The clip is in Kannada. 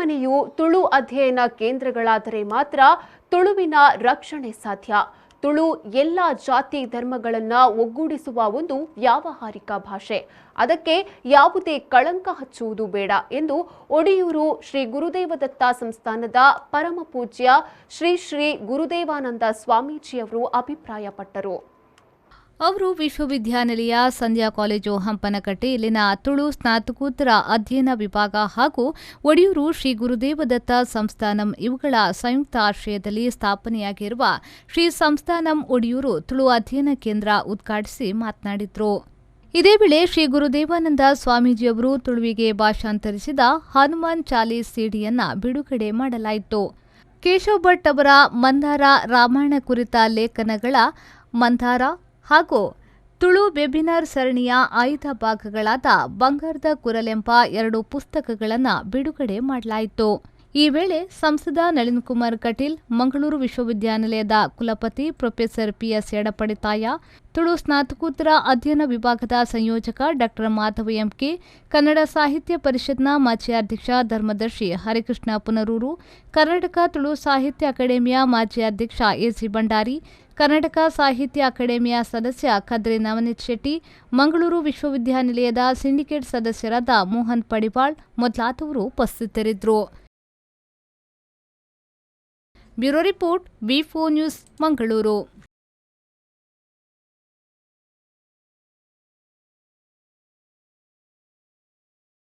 ಮನೆಯು ತುಳು ಅಧ್ಯಯನ ಕೇಂದ್ರಗಳಾದರೆ ಮಾತ್ರ ತುಳುವಿನ ರಕ್ಷಣೆ ಸಾಧ್ಯ. ತುಳು ಎಲ್ಲ ಜಾತಿ ಧರ್ಮಗಳನ್ನು ಒಗ್ಗೂಡಿಸುವ ಒಂದು ವ್ಯಾವಹಾರಿಕ ಭಾಷೆ. ಅದಕ್ಕೆ ಯಾವುದೇ ಕಳಂಕ ಹಚ್ಚುವುದು ಬೇಡ ಎಂದು ಒಡಿಯೂರು ಶ್ರೀ ಗುರುದೇವದತ್ತ ಸಂಸ್ಥಾನದ ಪರಮ ಪೂಜ್ಯ ಶ್ರೀ ಶ್ರೀ ಗುರುದೇವಾನಂದ ಸ್ವಾಮೀಜಿಯವರು ಅಭಿಪ್ರಾಯಪಟ್ಟರು. ಅವರು ವಿಶ್ವವಿದ್ಯಾನಿಲಯ ಸಂಧ್ಯಾ ಕಾಲೇಜು ಹಂಪನಕಟ್ಟೆ ಇಲ್ಲಿನ ತುಳು ಸ್ನಾತಕೋತ್ತರ ಅಧ್ಯಯನ ವಿಭಾಗ ಹಾಗೂ ಒಡಿಯೂರು ಶ್ರೀ ಗುರುದೇವದತ್ತ ಸಂಸ್ಥಾನಂ ಇವುಗಳ ಸಂಯುಕ್ತ ಆಶ್ರಯದಲ್ಲಿ ಸ್ಥಾಪನೆಯಾಗಿರುವ ಶ್ರೀ ಸಂಸ್ಥಾನಂ ಒಡಿಯೂರು ತುಳು ಅಧ್ಯಯನ ಕೇಂದ್ರ ಉದ್ಘಾಟಿಸಿ ಮಾತನಾಡಿದರು. ಇದೇ ವೇಳೆ ಶ್ರೀ ಗುರುದೇವಾನಂದ ಸ್ವಾಮೀಜಿಯವರು ತುಳುವಿಗೆ ಭಾಷಾಂತರಿಸಿದ ಹನುಮಾನ್ ಚಾಲೀಸ್ ಸಿಡಿಯನ್ನು ಬಿಡುಗಡೆ ಮಾಡಲಾಯಿತು. ಕೇಶವ್ ಭಟ್ ಅವರ ಮಂದಾರ ರಾಮಾಯಣ ಕುರಿತ ಲೇಖನಗಳ ಮಂದಾರ ಹಾಗೂ ತುಳು ವೆಬಿನಾರ್ ಸರಣಿಯ ಆಯ್ದ ಭಾಗಗಳಾದ ಬಂಗಾರದ ಕುರಲೆಂಬ 2 ಪುಸ್ತಕಗಳನ್ನು ಬಿಡುಗಡೆ ಮಾಡಲಾಯಿತು. ಈ ವೇಳೆ ಸಂಸದ ನಳಿನ್ ಕುಮಾರ್ ಕಟೀಲ್, ಮಂಗಳೂರು ವಿಶ್ವವಿದ್ಯಾನಿಲಯದ ಕುಲಪತಿ ಪ್ರೊಫೆಸರ್ ಪಿಎಸ್ ಎಡಪಡಿತಾಯ, ತುಳು ಸ್ನಾತಕೋತ್ತರ ಅಧ್ಯಯನ ವಿಭಾಗದ ಸಂಯೋಜಕ ಡಾ ಮಾಧವ ಎಂಕೆ, ಕನ್ನಡ ಸಾಹಿತ್ಯ ಪರಿಷತ್ನ ಮಾಜಿ ಅಧ್ಯಕ್ಷ ಧರ್ಮದರ್ಶಿ ಹರಿಕೃಷ್ಣ ಪುನರೂರು, ಕರ್ನಾಟಕ ತುಳು ಸಾಹಿತ್ಯ ಅಕಾಡೆಮಿಯ ಮಾಜಿ ಅಧ್ಯಕ್ಷ ಎಸಿ ಭಂಡಾರಿ, ಕರ್ನಾಟಕ ಸಾಹಿತ್ಯ ಅಕಾಡೆಮಿಯ ಸದಸ್ಯ ಕದ್ರಿ ನವನೀತ್ ಶೆಟ್ಟಿ, ಮಂಗಳೂರು ವಿಶ್ವವಿದ್ಯಾನಿಲಯದ ಸಿಂಡಿಕೇಟ್ ಸದಸ್ಯರಾದ ಮೋಹನ್ ಪಡಿವಾಳ್ ಮೊದಲಾದವರು ಉಪಸ್ಥಿತರಿದ್ದರು. ಬ್ಯೂರೋ ರಿಪೋರ್ಟ್ ವಿ4 ನ್ಯೂಸ್ ಮಂಗಳೂರು.